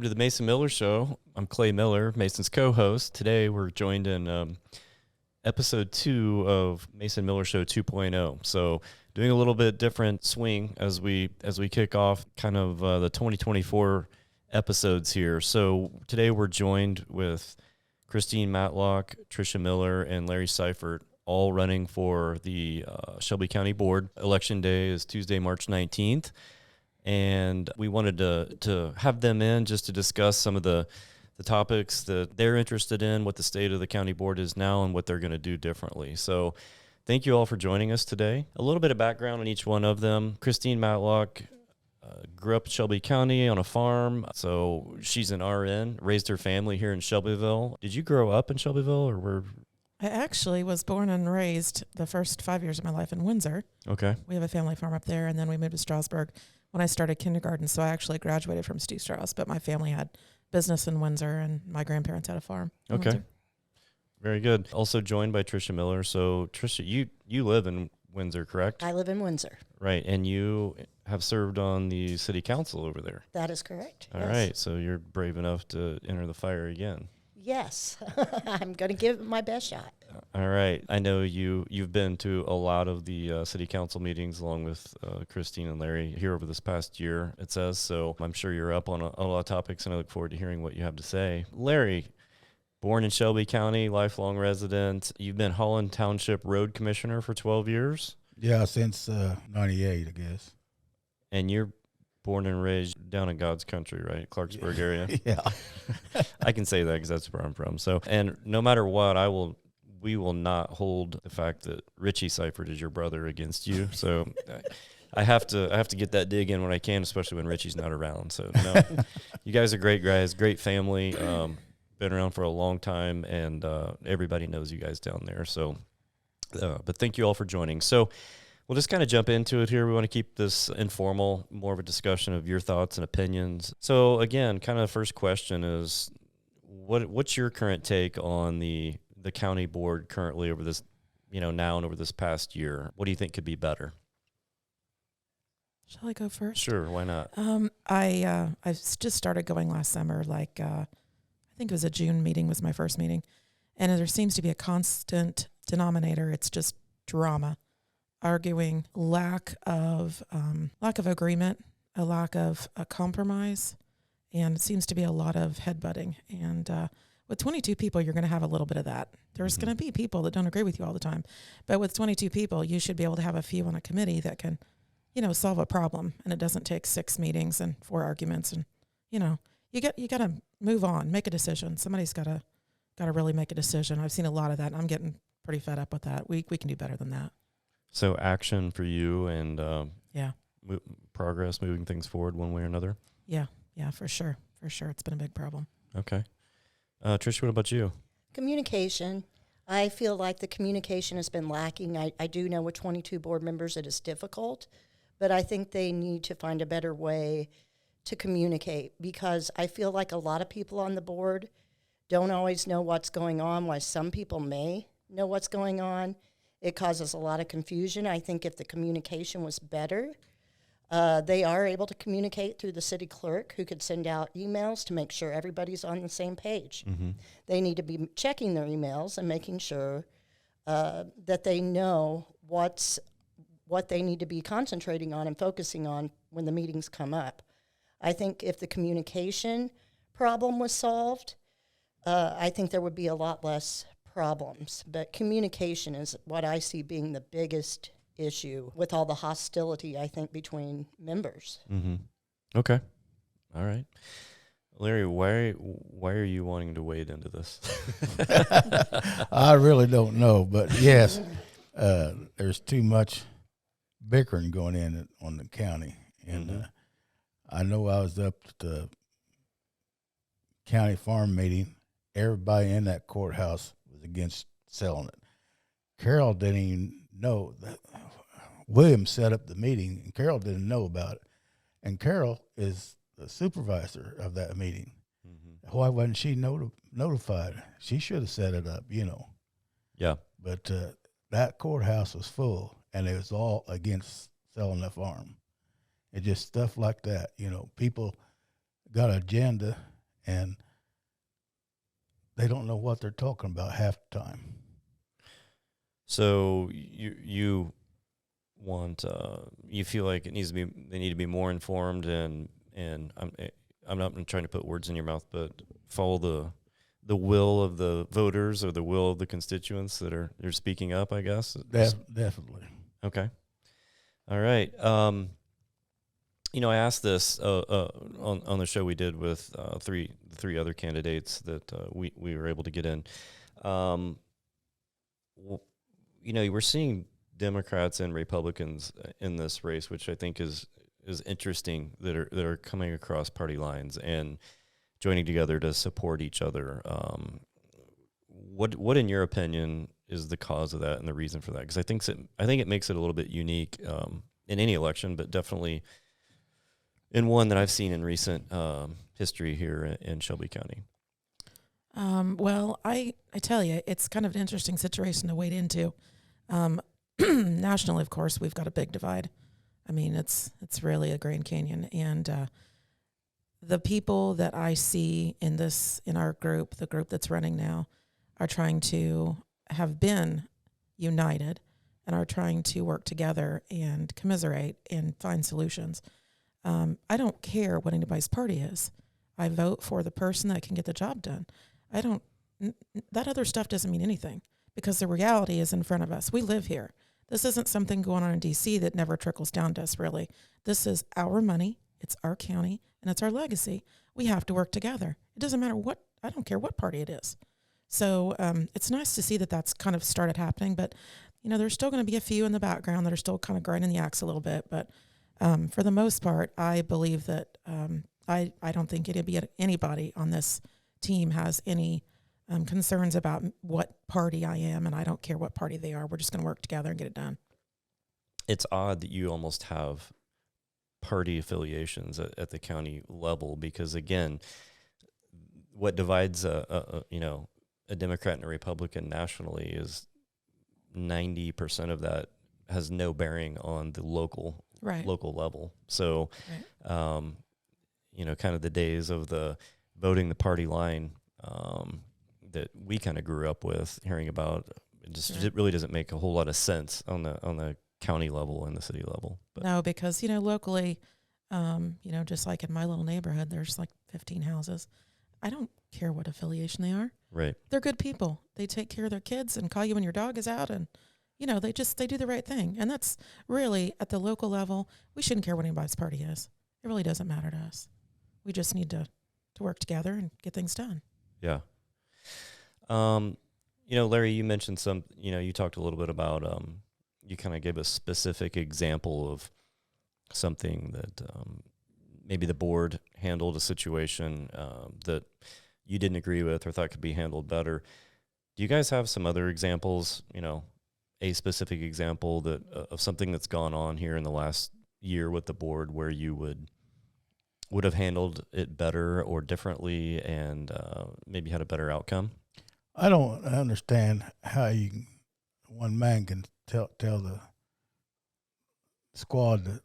welcome to the Mason Miller Show. I'm Clay Miller, Mason's co-host. Today we're joined in episode 2 of Mason Miller Show 2.0. So doing a little bit different swing as we kick off kind of the 2024 episodes here. So today we're joined with Christine Matlock, Tricia Miller, and Larry Syfert, all running for the Shelby County Board. Election day is Tuesday, March 19th. And we wanted to have them in just to discuss some of the topics that they're interested in, what the state of the county board is now, and what they're going to do differently. So thank you all for joining us today. A little bit of background on each one of them. Christine Matlock grew up in Shelby County on a farm, so she's an RN, raised her family here in Shelbyville. Did you grow up in Shelbyville, or were... I actually was born and raised the first 5 years of my life in Windsor. Okay. We have a family farm up there, and then we moved to Strasburg when I started kindergarten, so I actually graduated from Stu Strauss, but my family had business in Windsor, and my grandparents had a farm in Windsor. Very good. Also joined by Tricia Miller. So, Tricia, you live in Windsor, correct? I live in Windsor. Right, and you have served on the city council over there. That is correct. All right, so you're brave enough to enter the fire again. Yes, I'm going to give it my best shot. All right. I know you've been to a lot of the city council meetings along with Christine and Larry here over this past year, it says. So I'm sure you're up on a lot of topics, and I look forward to hearing what you have to say. Larry, born in Shelby County, lifelong resident. You've been Holland Township Road Commissioner for 12 years. Yeah, since 98, I guess. And you're born and raised down in God's country, right? Clarksburg area. Yeah. I can say that because that's where I'm from. So, and no matter what, we will not hold the fact that Richie Syfert is your brother against you. So I have to get that dig in when I can, especially when Richie's not around. So no, you guys are great guys, great family, been around for a long time, and everybody knows you guys down there. So, but thank you all for joining. So we'll just kind of jump into it here. We want to keep this informal, more of a discussion of your thoughts and opinions. So again, kind of the first question is, what's your current take on the county board currently over this, now and over this past year? What do you think could be better? Shall I go first? Sure, why not? I just started going last summer. I think it was a June meeting was my first meeting, and there seems to be a constant denominator. It's just drama, arguing, lack of agreement, a lack of a compromise, and it seems to be a lot of headbutting. And with 22 people, you're going to have a little bit of that. There's going to be people that don't agree with you all the time. But with 22 people, you should be able to have a few on a committee that can, solve a problem. And it doesn't take 6 meetings and 4 arguments. And, you got to move on, make a decision. Somebody's got to really make a decision. I've seen a lot of that, and I'm getting pretty fed up with that. We can do better than that. So action for you and progress, moving things forward one way or another? Yeah, for sure. For sure. It's been a big problem. Okay. Tricia, what about you? Communication. I feel like the communication has been lacking. I do know with 22 board members it is difficult, but I think they need to find a better way to communicate, because I feel like a lot of people on the board don't always know what's going on, while some people may know what's going on. It causes a lot of confusion. I think if the communication was better, they are able to communicate through the city clerk, who could send out emails to make sure everybody's on the same page. Mm-hmm. They need to be checking their emails and making sure that they know what they need to be concentrating on and focusing on when the meetings come up. I think if the communication problem was solved, I think there would be a lot less problems. But communication is what I see being the biggest issue with all the hostility, I think, between members. Mm-hmm. Okay. All right. Larry, why are you wanting to wade into this? I really don't know, but yes, there's too much bickering going in on the county. And I know I was up at the county farm meeting. Everybody in that courthouse was against selling it. Carol didn't even know that. William set up the meeting, and Carol didn't know about it. And Carol is the supervisor of that meeting. Mm-hmm. Why wasn't she notified? She should have set it up, Yeah. But that courthouse was full, and it was all against selling the farm. It's just stuff like that. People got an agenda, and they don't know what they're talking about half the time. So you want you feel like they need to be more informed, and I'm not trying to put words in your mouth, but follow the will of the voters or the will of the constituents they're speaking up, I guess. Definitely. Okay. All right. I asked this on the show we did with three other candidates that we were able to get in. We're seeing Democrats and Republicans in this race, which I think is interesting, that are coming across party lines and joining together to support each other. What in your opinion is the cause of that and the reason for that? Because I think it makes it a little bit unique in any election, but definitely in one that I've seen in recent history here in Shelby County. Well, I tell you, it's kind of an interesting situation to wade into. Nationally, of course, we've got a big divide. I mean, it's really a Grand Canyon, and the people that I see in our group, the group that's running now, are trying to have been united and are trying to work together and commiserate and find solutions. I don't care what anybody's party is. I vote for the person that can get the job done. That other stuff doesn't mean anything, because the reality is in front of us. We live here. This isn't something going on in D.C. that never trickles down to us, really. This is our money, it's our county, and it's our legacy. We have to work together. It doesn't matter I don't care what party it is. So it's nice to see that that's kind of started happening, but there's still going to be a few in the background that are still kind of grinding the axe a little bit. But for the most part, I believe that I don't think anybody on this team has any concerns about what party I am, and I don't care what party they are. We're just going to work together and get it done. It's odd that you almost have party affiliations at the county level, because again, what divides a Democrat and a Republican nationally is 90% of that has no bearing on the local level. So, kind of the days of the voting the party line that we kind of grew up with hearing about, it really doesn't make a whole lot of sense on the county level and the city level. But no, because locally, just like in my little neighborhood, there's like 15 houses. I don't care what affiliation they are. Right. They're good people. They take care of their kids and call you when your dog is out, and they do the right thing. And that's really at the local level. We shouldn't care what anybody's party is. It really doesn't matter to us. We just need to work together and get things done. Yeah. Larry, you mentioned you talked a little bit about, you kind of gave a specific example of something that maybe the board handled a situation that you didn't agree with or thought could be handled better. Do you guys have some other examples, a specific example of something that's gone on here in the last year with the board where you would have handled it better or differently and maybe had a better outcome? I don't understand how one man can tell the squad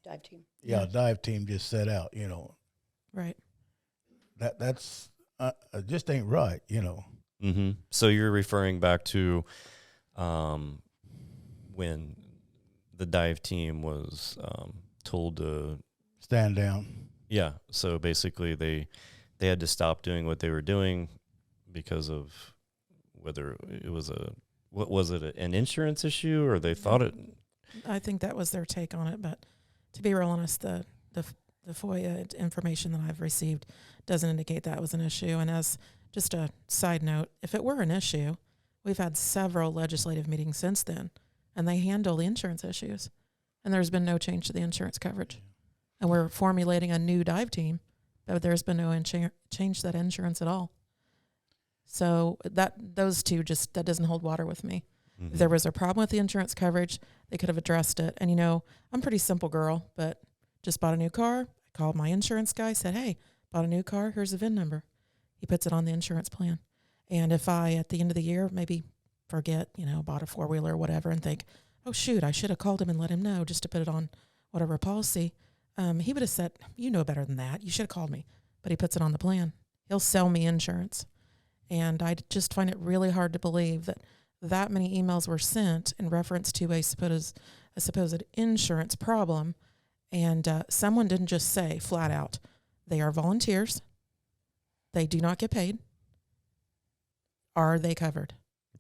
Dive team. Dive team just set out. Right. That's it just ain't right. Mm-hmm. So you're referring back to when the dive team was told to stand down. Yeah. So basically they had to stop doing what they were doing because of whether it was an insurance issue, or they thought it. I think that was their take on it. But to be real honest, the FOIA information that I've received doesn't indicate that was an issue. And as just a side note, if it were an issue, we've had several legislative meetings since then, and they handle the insurance issues. And there's been no change to the insurance coverage. And we're formulating a new dive team, but there's been no change to that insurance at all. So those two that doesn't hold water with me. Mm-hmm. If there was a problem with the insurance coverage, they could have addressed it. And, I'm a pretty simple girl, but just bought a new car. I called my insurance guy, said, hey, bought a new car. Here's the VIN number. He puts it on the insurance plan. And if I, at the end of the year, maybe forget, bought a four-wheeler or whatever and think, oh, shoot, I should have called him and let him know just to put it on whatever policy, He would have said, you know better than that. You should have called me. But he puts it on the plan. He'll sell me insurance. And I just find it really hard to believe that many emails were sent in reference to a supposed insurance problem. And someone didn't just say flat out, they are volunteers. They do not get paid. Are they covered?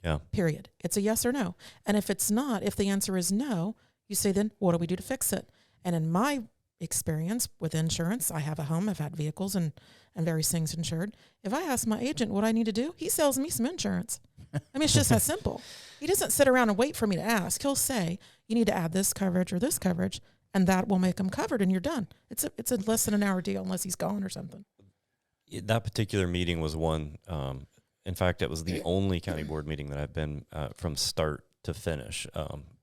Yeah. Period. It's a yes or no. And if it's not, if the answer is no, you say, then what do we do to fix it? And in my experience with insurance, I have a home, I've had vehicles and various things insured. If I ask my agent what I need to do, he sells me some insurance. I mean, it's just that simple. He doesn't sit around and wait for me to ask. He'll say, you need to add this coverage or this coverage, and that will make them covered, and you're done. It's a less than an hour deal unless he's gone or something. That particular meeting was one, in fact, it was the only county board meeting that I've been from start to finish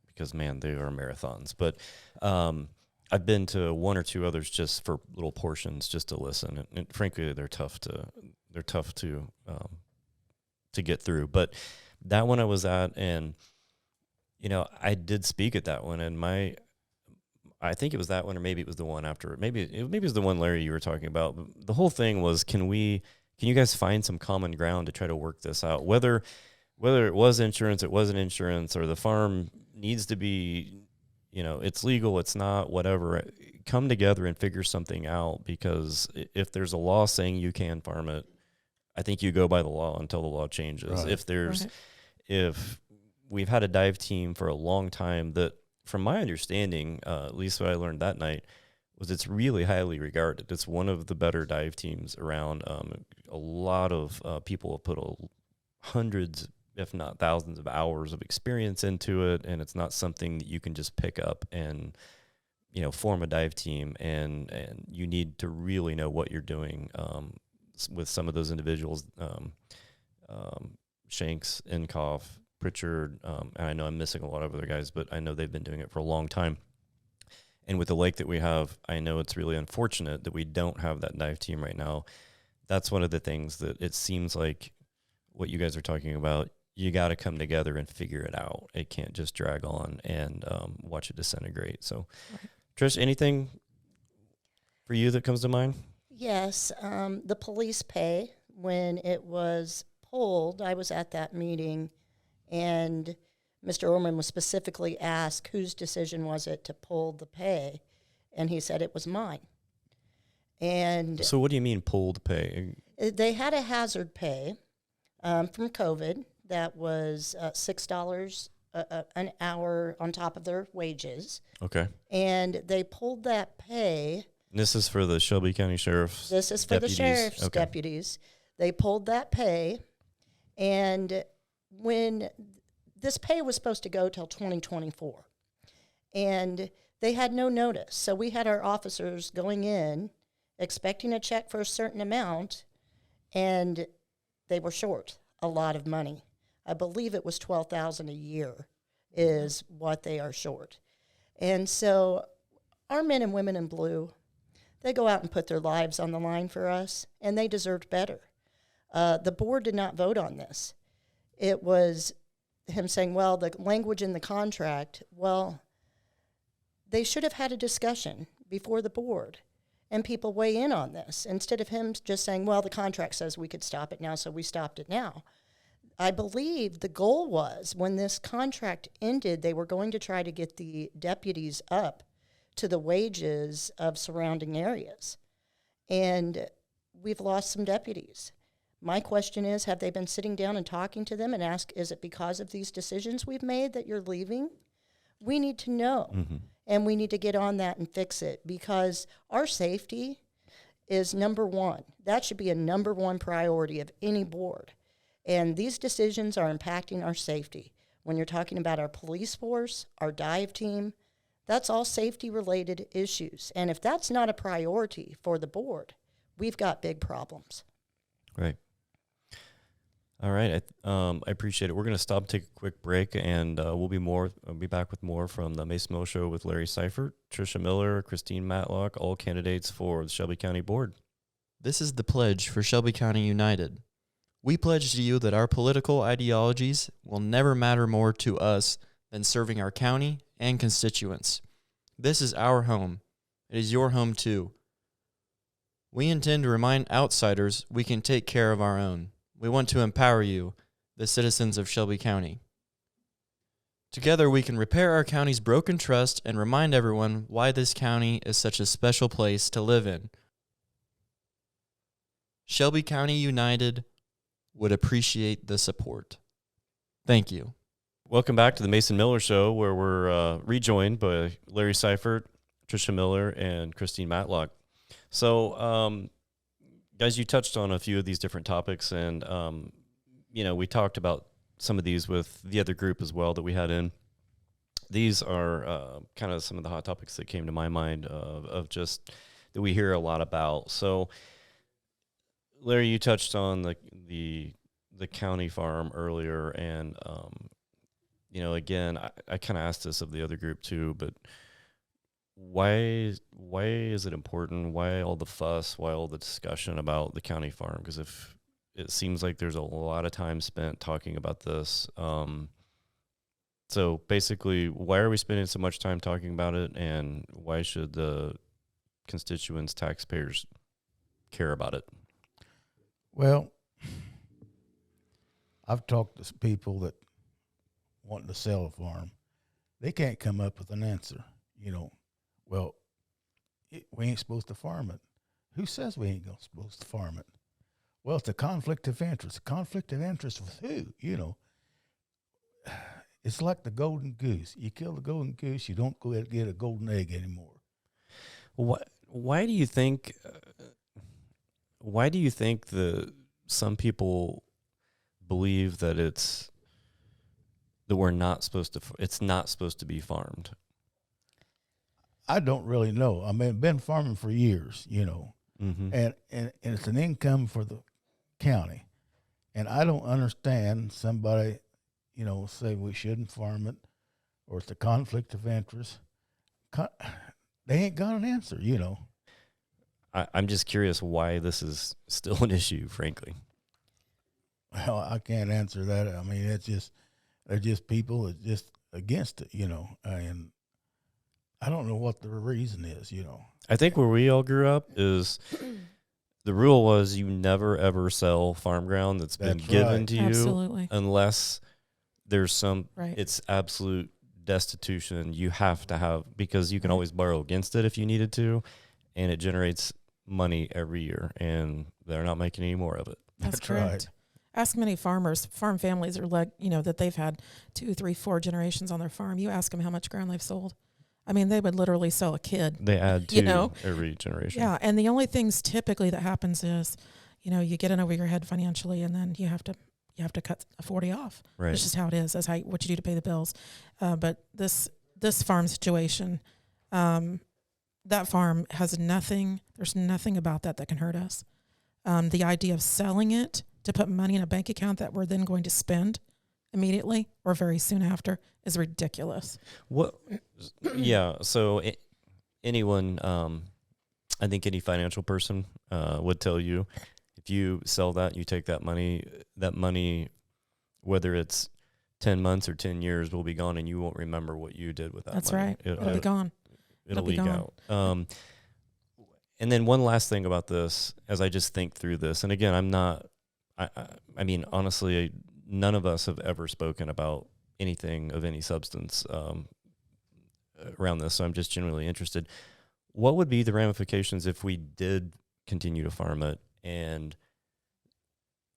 because, man, they are marathons. But I've been to one or two others just for little portions, just to listen. And frankly, they're tough to get through. But that one I was at, and I did speak at that one, and I think it was that one, or maybe it was the one after. Maybe it was the one, Larry, you were talking about. The whole thing was, can you guys find some common ground to try to work this out? Whether it was insurance, it wasn't insurance, or the farm needs to be, it's legal, it's not, whatever. Come together and figure something out, because if there's a law saying you can farm it, I think you go by the law until the law changes. Right. If we've had a dive team for a long time that, from my understanding, at least what I learned that night, was it's really highly regarded. It's one of the better dive teams around. A lot of people have put hundreds, if not thousands, of hours of experience into it, and it's not something that you can just pick up and form a dive team. And you need to really know what you're doing with some of those individuals. Shanks, Inkoff, Pritchard, and I know I'm missing a lot of other guys, but I know they've been doing it for a long time. And with the lake that we have, I know it's really unfortunate that we don't have that dive team right now. That's one of the things that it seems like what you guys are talking about, you got to come together and figure it out. It can't just drag on and watch it disintegrate. So, Trish, anything for you that comes to mind? Yes, the police pay, when it was pulled, I was at that meeting, and Mr. Orman was specifically asked whose decision was it to pull the pay, and he said it was mine. And so what do you mean pulled pay? They had a hazard pay from COVID that was $6 an hour on top of their wages. Okay. And they pulled that pay. This is for the Shelby County Sheriff's This is for deputies. the sheriff's Okay. deputies. They pulled that pay, and when this pay was supposed to go till 2024, and they had no notice. So we had our officers going in expecting a check for a certain amount, and they were short a lot of money. I believe it was $12,000 a year is what they are short. And so our men and women in blue, they go out and put their lives on the line for us, and they deserved better. The board did not vote on this. It was him saying, well, the language in the contract, well, they should have had a discussion before the board and people weigh in on this, instead of him just saying, well, the contract says we could stop it now, so we stopped it now. I believe the goal was, when this contract ended, they were going to try to get the deputies up to the wages of surrounding areas. And we've lost some deputies. My question is, have they been sitting down and talking to them and ask, is it because of these decisions we've made that you're leaving? We need to know, and we need to get on that and fix it, because our safety is number one. That should be a number one priority of any board. And these decisions are impacting our safety. When you're talking about our police force, our dive team, that's all safety-related issues. And if that's not a priority for the board, we've got big problems. Right. All right. I appreciate it. We're going to stop, take a quick break, and we'll be back with more from the Mason Mill Show with Larry Syfert, Tricia Miller, Christine Matlock, all candidates for the Shelby County Board. This is the pledge for Shelby County United. We pledge to you that our political ideologies will never matter more to us than serving our county and constituents. This is our home, It is your home too. We intend to remind outsiders we can take care of our own. We want to empower you, the citizens of Shelby County. Together we can repair our county's broken trust and remind everyone why this county is such a special place to live in. Shelby County United would appreciate the support. Thank you. Welcome back to the Mason Miller Show, where we're rejoined by Larry Syfert, Tricia Miller, and Christine Matlock. So, guys, you touched on a few of these different topics, and, we talked about some of these with the other group as well that we had in. These are kind of some of the hot topics that came to my mind of just that we hear a lot about. So, Larry, you touched on the county farm earlier, and again, I kind of asked this of the other group too, but why is it important? Why all the fuss? Why all the discussion about the county farm? Because if it seems like there's a lot of time spent talking about this. So basically, why are we spending so much time talking about it, and why should the constituents, taxpayers, care about it? Well, I've talked to people that want to sell a farm. They can't come up with an answer. We ain't supposed to farm it. Who says we ain't supposed to farm it? Well, it's a conflict of interest. A conflict of interest with who? It's like the golden goose. You kill the golden goose, you don't go get a golden egg anymore. Why do you think? Why do you think some people believe that it's not supposed to be farmed? I don't really know. I mean, I've been farming for years, Mm-hmm. and it's an income for the county. And I don't understand somebody, say we shouldn't farm it, or it's a conflict of interest. They ain't got an answer, I'm just curious why this is still an issue, frankly. Well, I can't answer that. I mean, they're just people that's just against it, and I don't know what the reason is, I think where we all grew up is the rule was you never ever sell farm ground that's been given to you. Absolutely. Unless there's Right. it's absolute destitution. You have to have, because you can always borrow against it if you needed to, and it generates money every year, and they're not making any more of it. That's That's correct. right. Ask many farm families are like, that they've had 2, 3, 4 generations on their farm. You ask them how much ground they've sold. I mean, they would literally sell a kid. They add to every generation. Yeah, and the only things typically that happens is, you get in over your head financially, and then you have to cut a 40 off. Right. It's just how it is. That's what you do to pay the bills. But this farm situation, that farm has nothing. There's nothing about that can hurt us. The idea of selling it to put money in a bank account that we're then going to spend immediately or very soon after is ridiculous. What? Yeah. So anyone, I think any financial person would tell you, if you sell that, you take that money, whether it's 10 months or 10 years, will be gone, and you won't remember what you did with that That's money. right. It'll be gone. It'll be leak gone. out. And then one last thing about this, as I just think through this, and again, I mean, honestly, none of us have ever spoken about anything of any substance around this, so I'm just genuinely interested. What would be the ramifications if we did continue to farm it and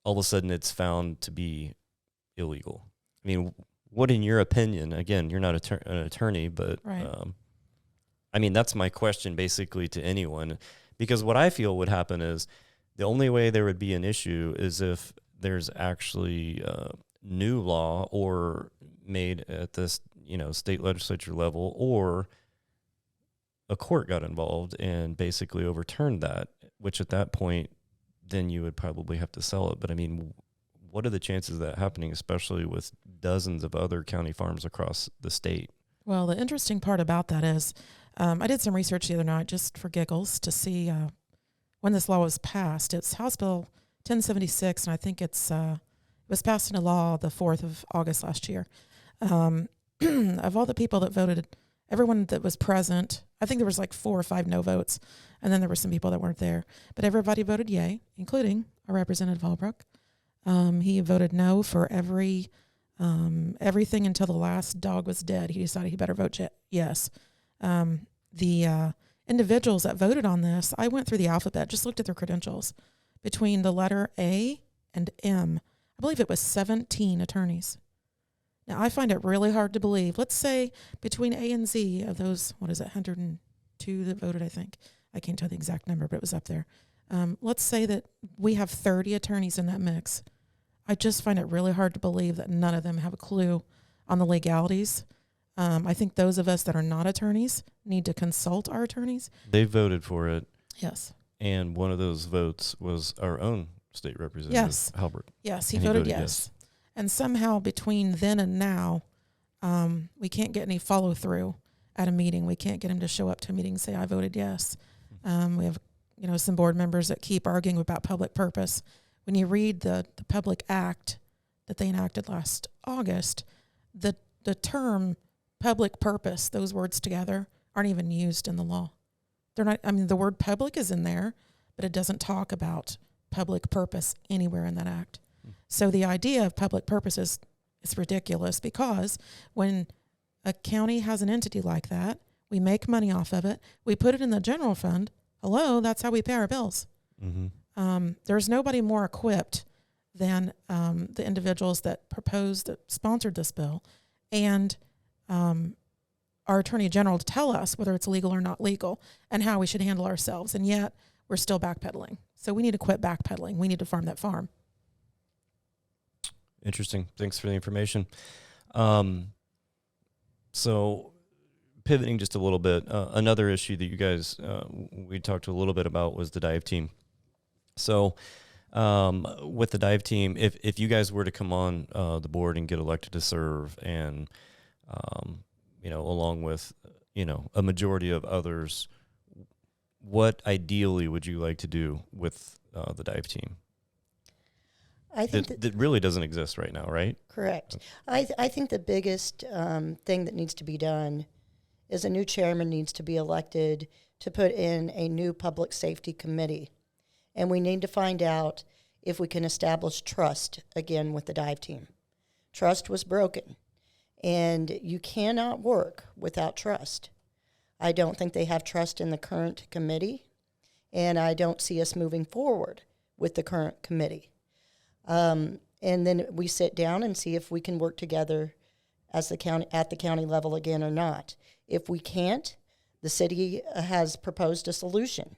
all of a sudden it's found to be illegal? I mean, what, in your opinion, again, you're not an attorney, but Right. I mean, that's my question basically to anyone, because what I feel would happen is the only way there would be an issue is if there's actually new law or made at this, state legislature level, or a court got involved and basically overturned that, which at that point, then you would probably have to sell it. But I mean, what are the chances of that happening, especially with dozens of other county farms across the state? Well, the interesting part about that is I did some research the other night just for giggles to see when this law was passed. It's House Bill 1076, and I think it was passed into law the 4th of August last year. Of all the people that voted, everyone that was present I think there was like 4 or 5 no votes, and then there were some people that weren't there. But everybody voted yay, including our Representative Holbrook. He voted no for everything until the last dog was dead. He decided he better vote yes. The individuals that voted on this, I went through the alphabet, just looked at their credentials. Between the letter A and M, I believe it was 17 attorneys. Now, I find it really hard to believe. Let's say between A and Z of those, 102 that voted, I think. I can't tell the exact number, but it was up there. Let's say that we have 30 attorneys in that mix. I just find it really hard to believe that none of them have a clue on the legalities. I think those of us that are not attorneys need to consult our attorneys. They voted for it. Yes. And one of those votes was our own state representative, Yes. Halbert. Yes, he And voted yes. And somehow between then and now, we can't get any follow through at a meeting. We can't get him to show up to a meeting and say, I voted yes. We have, some board members that keep arguing about public purpose. When you read the public act that they enacted last August, the term public purpose, those words together, aren't even used in the law. They're not, the word public is in there, but it doesn't talk about public purpose anywhere in that act. So the idea of public purpose is ridiculous, because when a county has an entity like that, we make money off of it, we put it in the general fund. Hello, that's how we pay our bills. Mm-hmm. There's nobody more equipped than the individuals that sponsored this bill, and our Attorney General to tell us whether it's legal or not legal and how we should handle ourselves. And yet we're still backpedaling. So we need to quit backpedaling. We need to farm that farm. Interesting. Thanks for the information. So pivoting just a little bit, another issue that you guys, we talked a little bit about was the dive team. So with the dive team, if you guys were to come on the board and get elected to serve, and along with a majority of others, what ideally would you like to do with the dive team? I think that really doesn't exist right now, right? Correct. I think the biggest thing that needs to be done is a new chairman needs to be elected to put in a new public safety committee. And we need to find out if we can establish trust again with the dive team. Trust was broken, and you cannot work without trust. I don't think they have trust in the current committee, and I don't see us moving forward with the current committee. And then we sit down and see if we can work together as the county at the county level again or not. If we can't, the city has proposed a solution,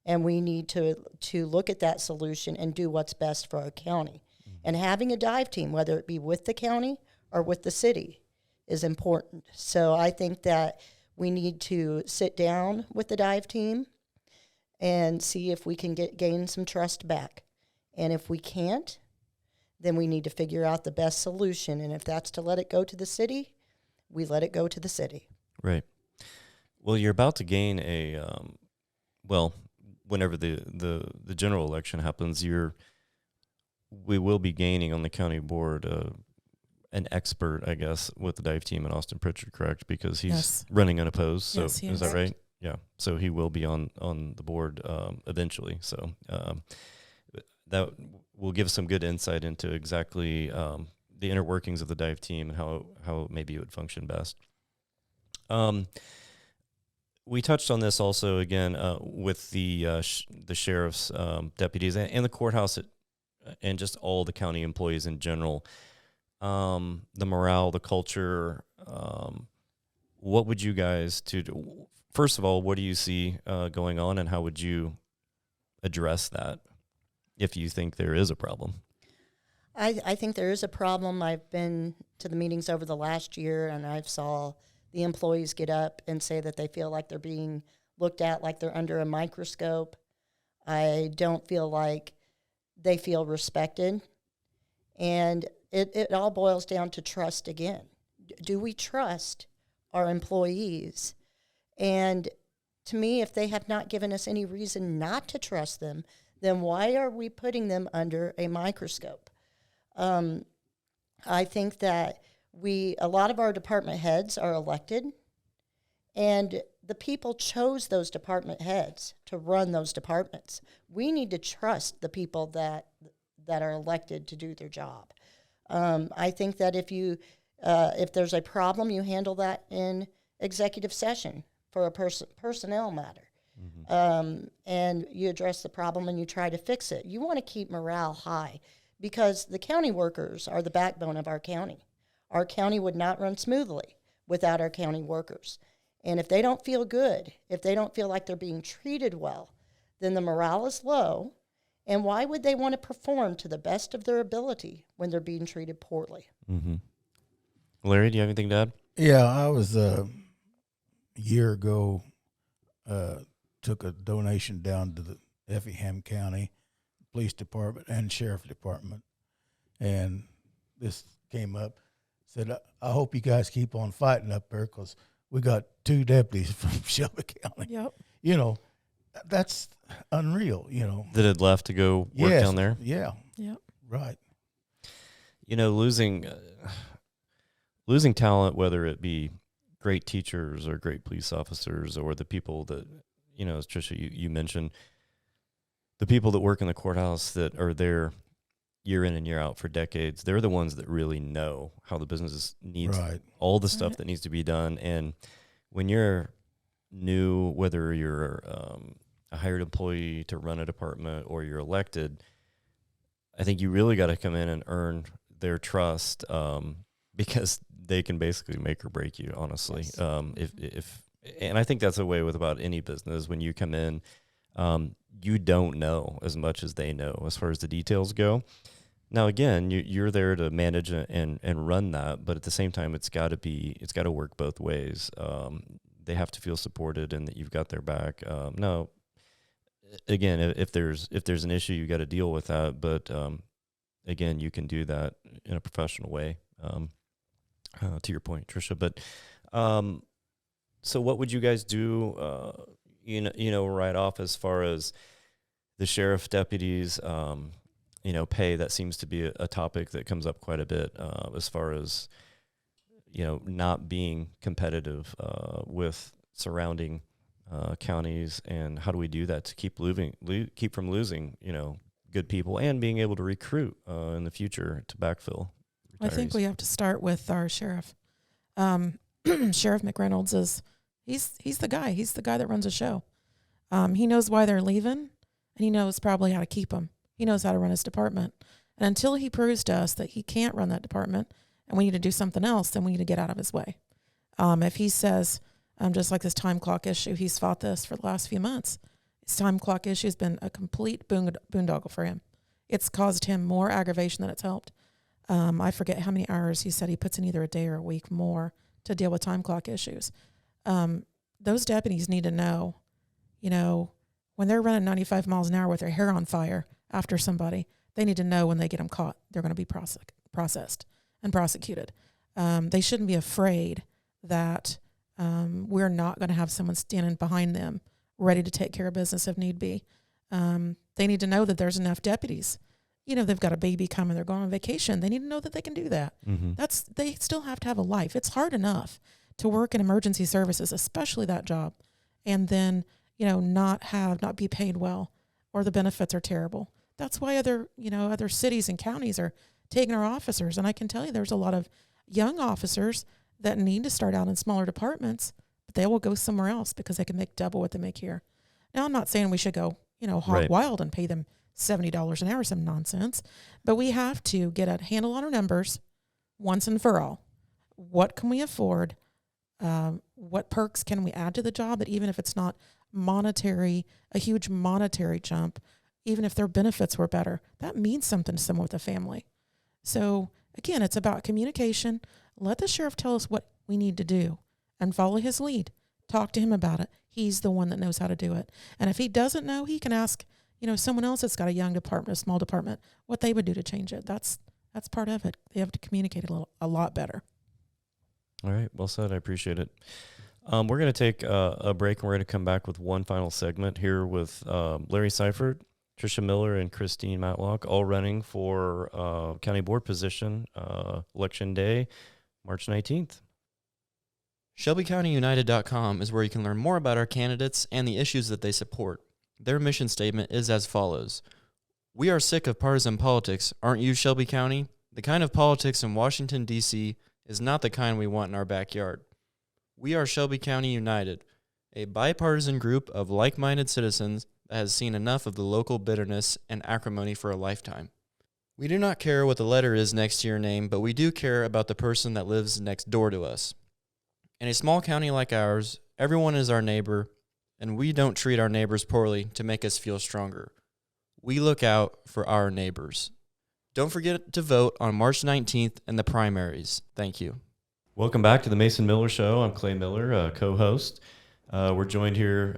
and we need to look at that solution and do what's best for our county. Mm-hmm. And having a dive team, whether it be with the county or with the city, is important. So I think that we need to sit down with the dive team and see if we can gain some trust back. And if we can't, then we need to figure out the best solution. And if that's to let it go to the city, we let it go to the city. Right. Well, you're about to gain whenever the general election happens, we will be gaining on the county board an expert, I guess, with the dive team in Austin Pritchard, correct? Because he's running unopposed. So yes, is that right? Yeah. So he will be on the board eventually. So that will give some good insight into exactly the inner workings of the dive team and how maybe it would function best. We touched on this also again with the sheriff's deputies and the courthouse and just all the county employees in general. The morale, the culture. What would you guys do? First of all, what do you see going on, and how would you address that if you think there is a problem? I think there is a problem. I've been to the meetings over the last year, and I've saw the employees get up and say that they feel like they're being looked at like they're under a microscope. I don't feel like they feel respected. And it all boils down to trust again. Do we trust our employees? And to me, if they have not given us any reason not to trust them, then why are we putting them under a microscope? I think that a lot of our department heads are elected, and the people chose those department heads to run those departments. We need to trust the people that are elected to do their job. I think that if there's a problem, you handle that in executive session for a personnel matter. And you address the problem and you try to fix it. You want to keep morale high because the county workers are the backbone of our county. Our county would not run smoothly without our county workers. And if they don't feel good, if they don't feel like they're being treated well, then the morale is low. And why would they want to perform to the best of their ability when they're being treated poorly? Mm-hmm. Larry, do you have anything to add? Yeah, I was a year ago, took a donation down to the Effingham County Police Department and Sheriff Department. And this came up, said, I hope you guys keep on fighting up there because we got 2 deputies from Shelby County. Yep. You know, that's unreal, you know. That had left to go work Yes, down there? Yeah. Yep. Right. You know, losing talent, whether it be great teachers or great police officers or the people that, you know, as Tricia, you mentioned, the people that work in the courthouse that are there year in and year out for decades, they're the ones that really know how the business needs all the stuff that needs to be done. And when you're new, whether you're a hired employee to run a department or you're elected, I think you really got to come in and earn their trust, because they can basically make or break you, honestly. Yes. And I think that's a way with about any business. When you come in, you don't know as much as they know as far as the details go. Now, again, you're there to manage and run that, but at the same time, it's got to work both ways. They have to feel supported and that you've got their back. No, again, if there's an issue, you got to deal with that. But again, you can do that in a professional way. To your point, Tricia. But so, what would you guys do? Right off as far as the sheriff deputies, pay. That seems to be a topic that comes up quite a bit as far as not being competitive with surrounding counties, and how do we do that to keep from losing good people and being able to recruit in the future to backfill retirees? I think we have to start with our sheriff. Sheriff McReynolds he's the guy. He's the guy that runs the show. He knows why they're leaving, and he knows probably how to keep them. He knows how to run his department. And until he proves to us that he can't run that department and we need to do something else, then we need to get out of his way. If he says, just like this time clock issue, he's fought this for the last few months. His time clock issue has been a complete boondoggle for him. It's caused him more aggravation than it's helped. I forget how many hours he said he puts in either a day or a week more to deal with time clock issues. Those deputies need to know, when they're running 95 miles an hour with their hair on fire after somebody, they need to know when they get them caught, they're going to be processed and prosecuted. They shouldn't be afraid that we're not going to have someone standing behind them ready to take care of business if need be. They need to know that there's enough deputies. They've got a baby coming, they're going on vacation. They need to know that they can do that. Mm-hmm. They still have to have a life. It's hard enough to work in emergency services, especially that job, and then, not be paid well, or the benefits are terrible. That's why other cities and counties are taking our officers. And I can tell you there's a lot of young officers that need to start out in smaller departments, but they will go somewhere else because they can make double what they make here. Now, I'm not saying we should go, hog wild and pay them $70 an hour, some nonsense, but we have to get a handle on our numbers once and for all. What can we afford? What perks can we add to the job that even if it's not a huge monetary jump, even if their benefits were better, that means something to someone with a family. So again, it's about communication. Let the sheriff tell us what we need to do and follow his lead. Talk to him about it. He's the one that knows how to do it. And if he doesn't know, he can ask, someone else that's got a young department, a small department, what they would do to change it. That's part of it. They have to communicate a lot better. All right. Well said. I appreciate it. We're going to take a break, and we're going to come back with one final segment here with Larry Syfert, Tricia Miller, and Christine Matlock, all running for county board position, election day, March 19th. ShelbyCountyUnited.com is where you can learn more about our candidates and the issues that they support. Their mission statement is as follows. We are sick of partisan politics, aren't you, Shelby County? The kind of politics in Washington, D.C. is not the kind we want in our backyard. We are Shelby County United, a bipartisan group of like-minded citizens that has seen enough of the local bitterness and acrimony for a lifetime. We do not care what the letter is next to your name, but we do care about the person that lives next door to us. In a small county like ours, everyone is our neighbor, and we don't treat our neighbors poorly to make us feel stronger. We look out for our neighbors. Don't forget to vote on March 19th in the primaries. Thank you. Welcome back to the Mason Miller Show. I'm Clay Miller, co-host. We're joined here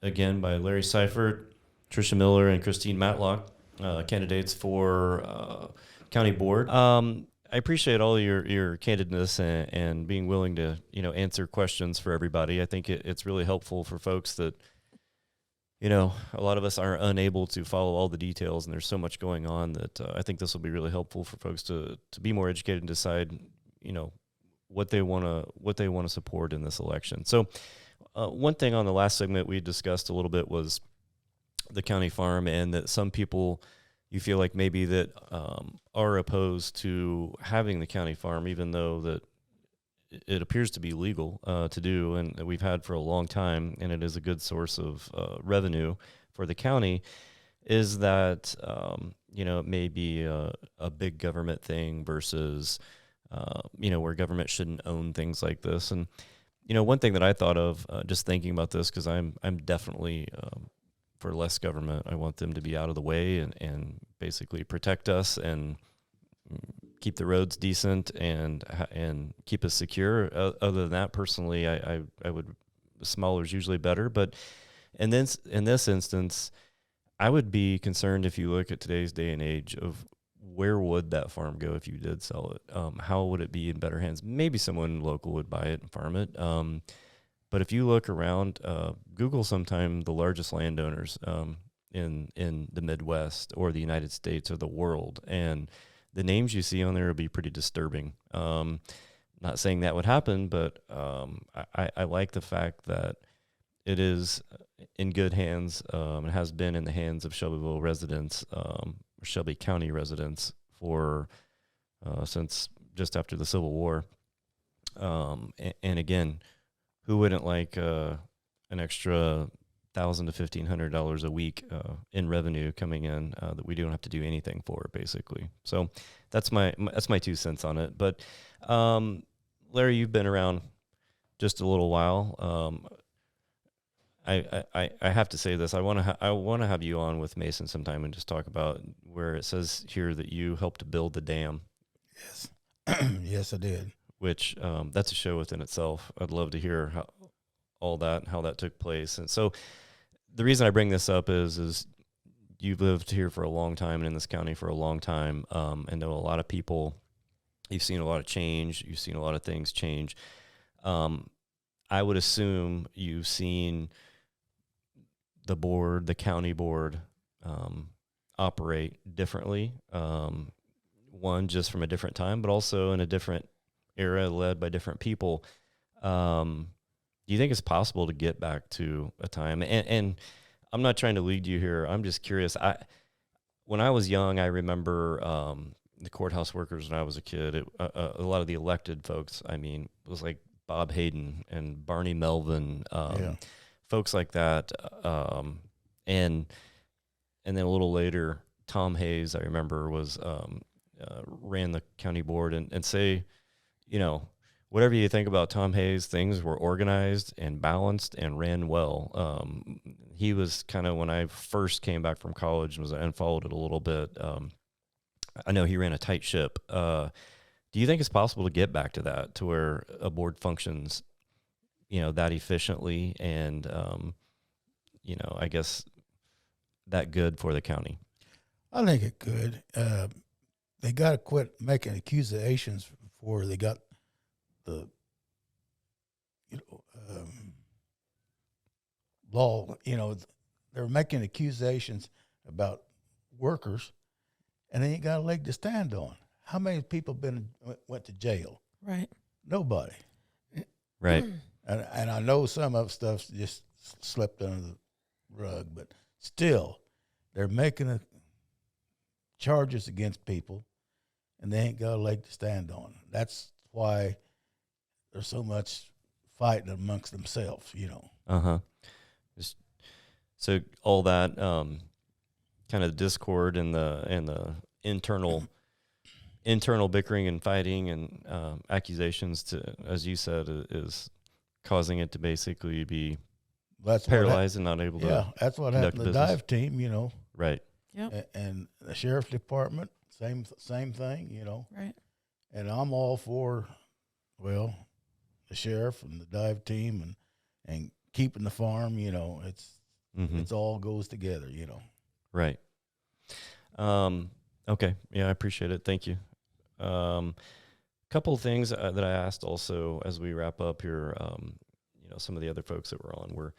again by Larry Syfert, Tricia Miller, and Christine Matlock, candidates for county board. I appreciate all your candidness and being willing to answer questions for everybody. I think it's really helpful for folks that a lot of us are unable to follow all the details, and there's so much going on that I think this will be really helpful for folks to be more educated and decide what they want to support in this election. So one thing on the last segment we discussed a little bit was the county farm, and that some people, you feel like maybe that are opposed to having the county farm, even though that it appears to be legal to do, and we've had for a long time, and it is a good source of revenue for the county, is that it may be a big government thing versus where government shouldn't own things like this. And one thing that I thought of just thinking about this, because I'm definitely for less government. I want them to be out of the way and basically protect us and keep the roads decent and keep us secure. Other than that, personally, I would, smaller is usually better. But in this instance, I would be concerned if you look at today's day and age of where would that farm go if you did sell it? How would it be in better hands? Maybe someone local would buy it and farm it. But if you look around, Google sometime the largest landowners in the Midwest or the United States or the world, and the names you see on there will be pretty disturbing. Not saying that would happen, but I like the fact that it is in good hands. It has been in the hands of Shelbyville residents, or Shelby County residents for since just after the Civil War. And again, who wouldn't like an extra $1,000 to $1,500 a week in revenue coming in that we don't have to do anything for, basically? So that's my 2 cents on it. But Larry, you've been around just a little while. I have to say this. I want to have you on with Mason sometime and just talk about where it says here that you helped build the dam. Yes, yes, I did. Which that's a show within itself. I'd love to hear how that took place. And so the reason I bring this up is you've lived here for a long time and in this county for a long time, and know a lot of people. You've seen a lot of change. You've seen a lot of things change. I would assume you've seen the county board, operate differently. One, just from a different time, but also in a different era, led by different people. Do you think it's possible to get back to a time? And I'm not trying to lead you here. I'm just curious. When I was young, I remember the courthouse workers when I was a kid. A lot of the elected folks, it was like Bob Hayden and Barney Melvin, folks like that. And then a little later, Tom Hayes, I remember, was ran the county board, and say, whatever you think about Tom Hayes, things were organized and balanced and ran well. He was kind of, when I first came back from college and followed it a little bit, I know he ran a tight ship. Do you think it's possible to get back to that, to where a board functions, that efficiently and, I guess that good for the county? I think it could. They got to quit making accusations before they got the law. They're making accusations about workers, and they ain't got a leg to stand on. How many people went to jail? Right. Nobody. Right. And I know some of stuff's just slipped under the rug, but still, they're making charges against people, and they ain't got a leg to stand on. That's why there's so much fighting amongst themselves, you know. Uh-huh. So all that kind of discord and the internal bickering and fighting and accusations to, as you said, is causing it to basically be That's paralyzed and not able to. Yeah, that's what happened to the business. dive team, you know. Right. Yep. And the sheriff's department, same thing, you know. Right. And I'm all for, well, the sheriff and the dive team and keeping the farm, you know. It's all goes together, you know. Right. Okay. Yeah, I appreciate it. Thank you. Couple of things that I asked also as we wrap up here, some of the other folks that were on were,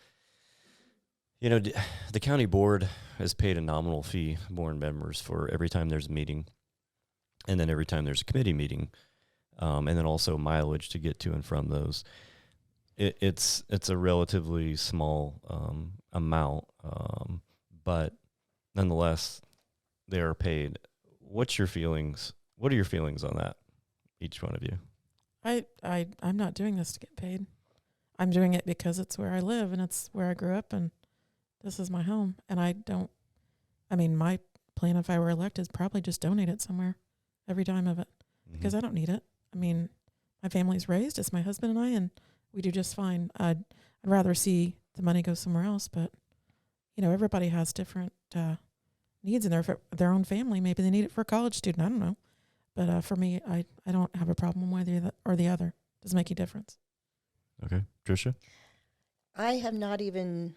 the county board has paid a nominal fee board members for every time there's a meeting, and then every time there's a committee meeting, and then also mileage to get to and from those. It's a relatively small amount, but nonetheless, they are paid. What's your feelings? What are your feelings on that? Each one of you. I'm not doing this to get paid. I'm doing it because it's where I live and it's where I grew up and this is my home. And my plan if I were elected is probably just donate it somewhere every dime of it because I don't need it. I mean, my family's raised. It's my husband and I, and we do just fine. I'd rather see the money go somewhere else, but everybody has different needs in their own family. Maybe they need it for a college student. I don't know. But for me, I don't have a problem with either or the other. Doesn't make a difference. Okay. Tricia? I have not even,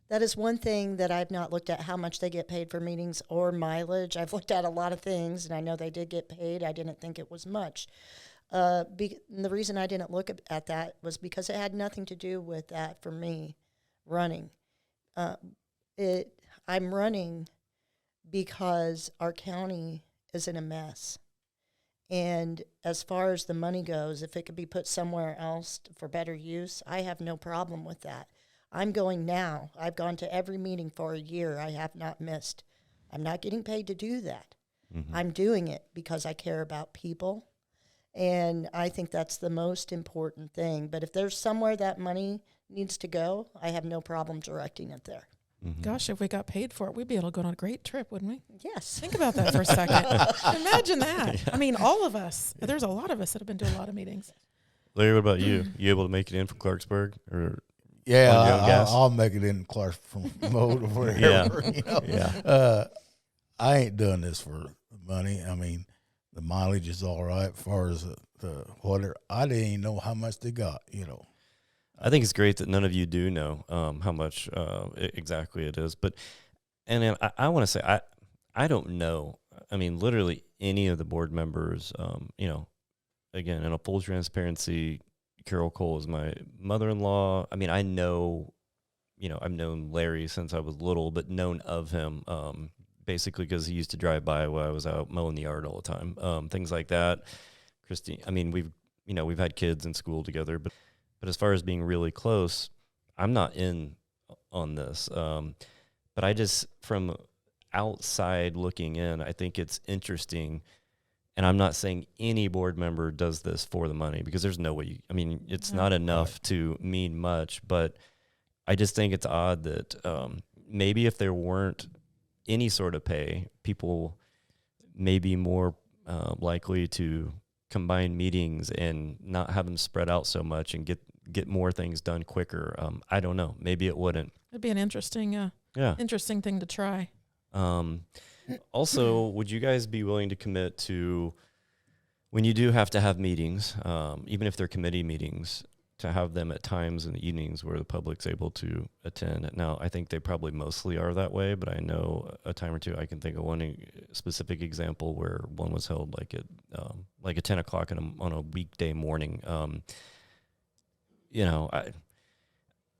that is one thing that I've not looked at, how much they get paid for meetings or mileage. I've looked at a lot of things, and I know they did get paid. I didn't think it was much. The reason I didn't look at that was because it had nothing to do with that for me running. I'm running because our county is in a mess. And as far as the money goes, if it could be put somewhere else for better use, I have no problem with that. I'm going now. I've gone to every meeting for a year. I have not missed. I'm not getting paid to do that. I'm doing it because I care about people. And I think that's the most important thing. But if there's somewhere that money needs to go, I have no problem directing it there. Gosh, if we got paid for it, we'd be able to go on a great trip, wouldn't we? Yes. Think about that for a second. Imagine that. Yeah. I mean, all of us. There's a lot of us that have been to a lot of meetings. Larry, what about you? You able to make it in from Clarksburg? Or yeah, I'll make it in Clark from Mode or wherever. I ain't doing this for money. I mean, the mileage is all right as far as the whatever. I didn't even know how much they got, I think it's great that none of you do know how much exactly it is. But, and then I want to say, I don't know. I mean, literally any of the board members, again, in a full transparency, Carol Cole is my mother-in-law. I mean, I know, I've known Larry since I was little, but known of him basically because he used to drive by while I was out mowing the yard all the time, things like that. Christine, I mean, we've had kids in school together, but as far as being really close, I'm not in on this. But I just, from outside looking in, I think it's interesting. And I'm not saying any board member does this for the money because there's no way. It's not enough to mean much. But I just think it's odd that maybe if there weren't any sort of pay, people may be more likely to combine meetings and not have them spread out so much and get more things done quicker. I don't know. Maybe it wouldn't. It'd be an interesting thing to try. Also, would you guys be willing to commit to, when you do have to have meetings, even if they're committee meetings, to have them at times in the evenings where the public's able to attend? Now, I think they probably mostly are that way, but I know a time or two I can think of one specific example where one was held like at 10 o'clock on a weekday morning.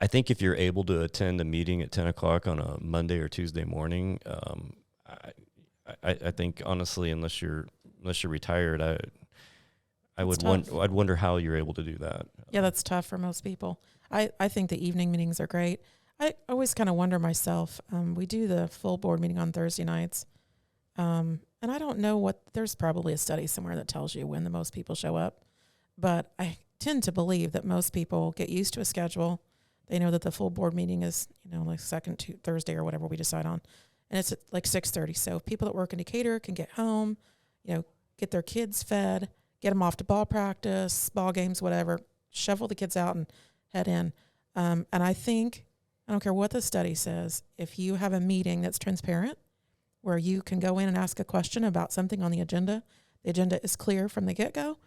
I think if you're able to attend a meeting at 10 o'clock on a Monday or Tuesday morning, I think honestly, unless you're retired, I It's would tough. I'd wonder how you're able to do that. Yeah, that's tough for most people. I think the evening meetings are great. I always kind of wonder myself. We do the full board meeting on Thursday nights. And I don't know there's probably a study somewhere that tells you when the most people show up. But I tend to believe that most people get used to a schedule. They know that the full board meeting is, like second Thursday or whatever we decide on. And it's at like 6:30. So people that work in Decatur can get home, get their kids fed, get them off to ball practice, ball games, whatever, shovel the kids out and head in. And I think, I don't care what the study says, if you have a meeting that's transparent, where you can go in and ask a question about something on the agenda is clear from the get-go,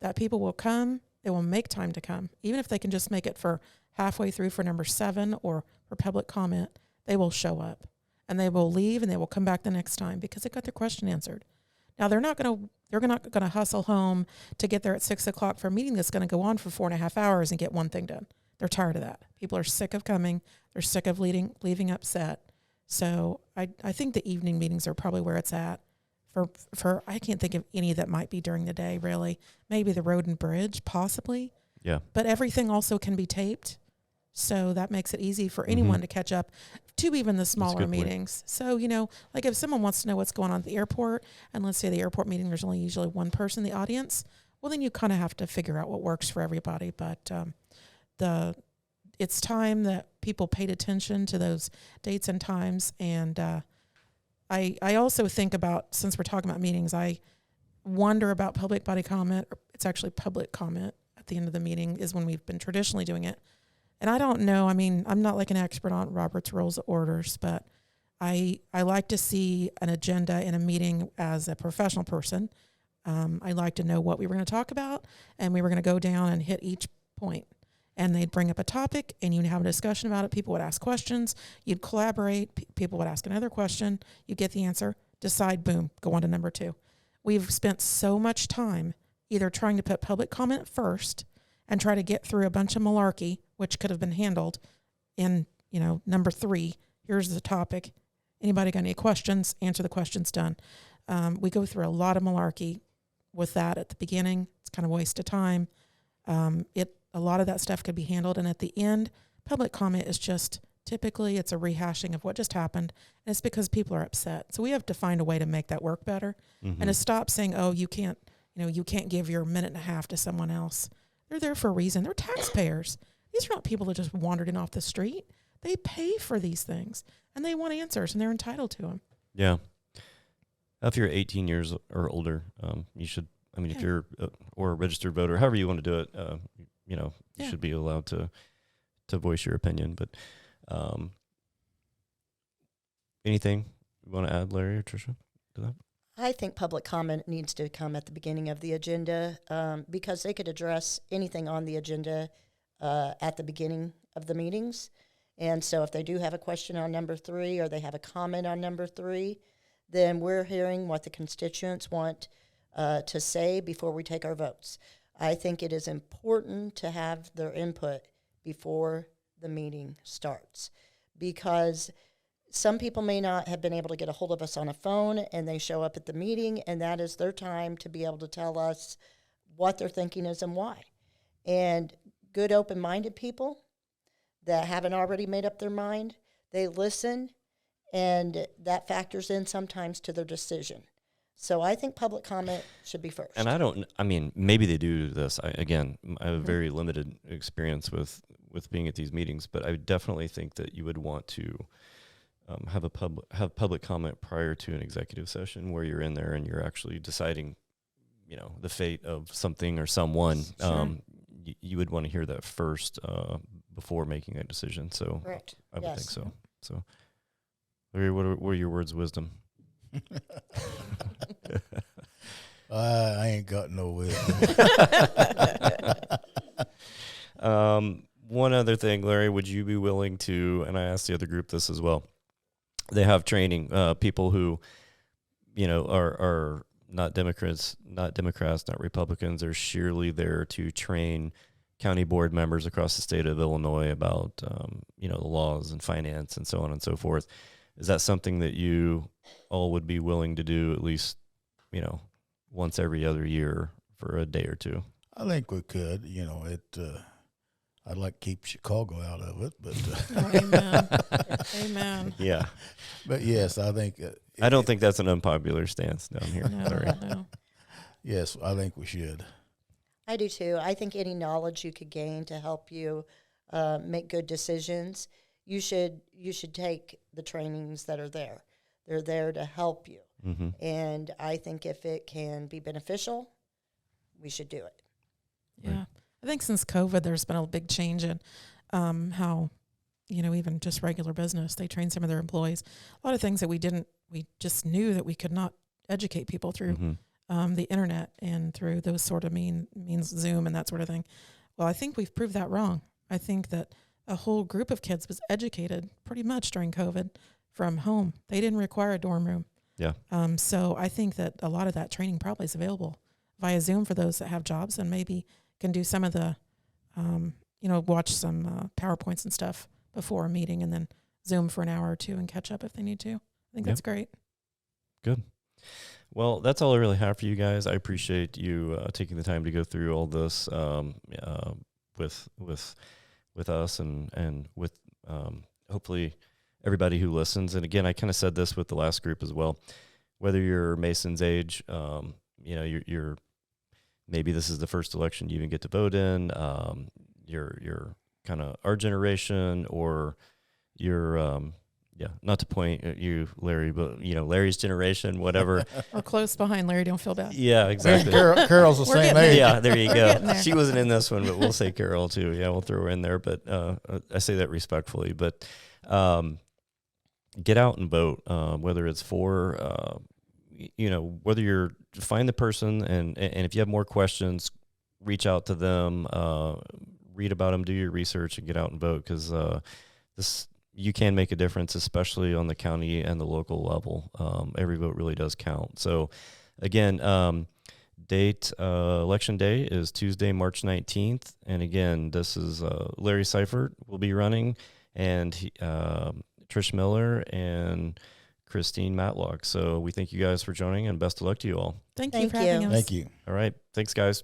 that people will come, they will make time to come. Even if they can just make it for halfway through for number 7 or for public comment, they will show up. And they will leave and they will come back the next time because they got their question answered. Now they're not going to hustle home to get there at 6 o'clock for a meeting that's going to go on for 4.5 hours and get one thing done. They're tired of that. People are sick of coming. They're sick of leaving upset. So I think the evening meetings are probably where it's at. For I can't think of any that might be during the day, really. Maybe the road and bridge, possibly. Yeah. But everything also can be taped. So that makes it easy for anyone to catch up to even the smaller meetings. So, like if someone wants to know what's going on at the airport, and let's say the airport meeting, there's only usually one person in the audience, well, then you kind of have to figure out what works for everybody. But it's time that people paid attention to those dates and times. And I also think about, since we're talking about meetings, I wonder about public body comment. It's actually public comment at the end of the meeting is when we've been traditionally doing it. And I don't know, I'm not like an expert on Robert's Rules of Orders, but I like to see an agenda in a meeting as a professional person. I like to know what we were going to talk about, and we were going to go down and hit each point. And they'd bring up a topic, and you'd have a discussion about it. People would ask questions. You'd collaborate. People would ask another question. You get the answer. Decide, boom, go on to number 2. We've spent so much time either trying to put public comment first and try to get through a bunch of malarkey, which could have been handled in, number 3. Here's the topic. Anybody got any questions? Answer the questions, done. We go through a lot of malarkey with that at the beginning. It's kind of a waste of time. A lot of that stuff could be handled. And at the end, public comment is just typically it's a rehashing of what just happened. And it's because people are upset. So we have to find a way to make that work better and to stop saying, oh, you can't give your minute and a half to someone else. They're there for a reason. They're taxpayers. These are not people that just wandered in off the street. They pay for these things and they want answers and they're entitled to them. Yeah. If you're 18 years or older, you should, if you're or a registered voter, however you want to do it, you should be allowed to voice your opinion. But anything you want to add, Larry or Tricia, to that? I think public comment needs to come at the beginning of the agenda because they could address anything on the agenda at the beginning of the meetings. And so if they do have a question on number 3 or they have a comment on number 3, then we're hearing what the constituents want to say before we take our votes. I think it is important to have their input before the meeting starts because some people may not have been able to get a hold of us on a phone and they show up at the meeting and that is their time to be able to tell us what their thinking is and why. And good open-minded people that haven't already made up their mind, they listen and that factors in sometimes to their decision. So I think public comment should be first. And maybe they do this. I have a very limited experience with being at these meetings, but I definitely think that you would want to have public comment prior to an executive session where you're in there and you're actually deciding, the fate of something or someone. Sure. You would want to hear that first before making that decision. So Correct. I would Yes. think so. So, Larry, what are your words of wisdom? I ain't got no wisdom. One other thing, Larry, would you be willing to, and I asked the other group this as well, they have training, people who, are not Democrats, not Republicans. They're sheerly there to train county board members across the state of Illinois about, the laws and finance and so on and so forth. Is that something that you all would be willing to do at least, once every other year for a day or two? I think we could. I'd like to keep Chicago out of it, but Amen. Amen. Yeah. but yes, I think I don't think that's an unpopular stance down here. No, Sorry. no. yes, I think we should. I do too. I think any knowledge you could gain to help you make good decisions, you should take the trainings that are there. They're there to help you. Mm-hmm. And I think if it can be beneficial, we should do it. Yeah. Right. I think since COVID, there's been a big change in how, even just regular business, they train some of their employees. A lot of things that we just knew that we could not educate people through Mm-hmm. the internet and through those sort of means Zoom and that sort of thing. Well, I think we've proved that wrong. I think that a whole group of kids was educated pretty much during COVID from home. They didn't require a dorm room. Yeah. So I think that a lot of that training probably is available via Zoom for those that have jobs and maybe can do some of the, watch some PowerPoints and stuff before a meeting and then Zoom for an hour or two and catch up if they need to. I think that's great. Good. Well, that's all I really have for you guys. I appreciate you taking the time to go through all this with us and with hopefully everybody who listens. And again, I kind of said this with the last group as well. Whether you're Mason's age, you're maybe this is the first election you even get to vote in. You're kind of our generation, or you're not to point at you, Larry, but Larry's generation, whatever. We're close behind Larry. Don't feel bad. Yeah, exactly. Carol's the We're same getting age. Yeah, there you We're go. getting there. She wasn't in this one, but we'll say Carol too. Yeah, we'll throw her in there. But I say that respectfully. But get out and vote, whether it's for, whether you're find the person and if you have more questions, reach out to them, read about them, do your research, and get out and vote, because you can make a difference, especially on the county and the local level. Every vote really does count. So, again, election day is Tuesday, March 19th. And again, this is Larry Syfert will be running, and Tricia Miller and Christine Matlock. So we thank you guys for joining, and best of luck to you all. Thank you Thank for having you. us. Thank you. All right. Thanks, guys.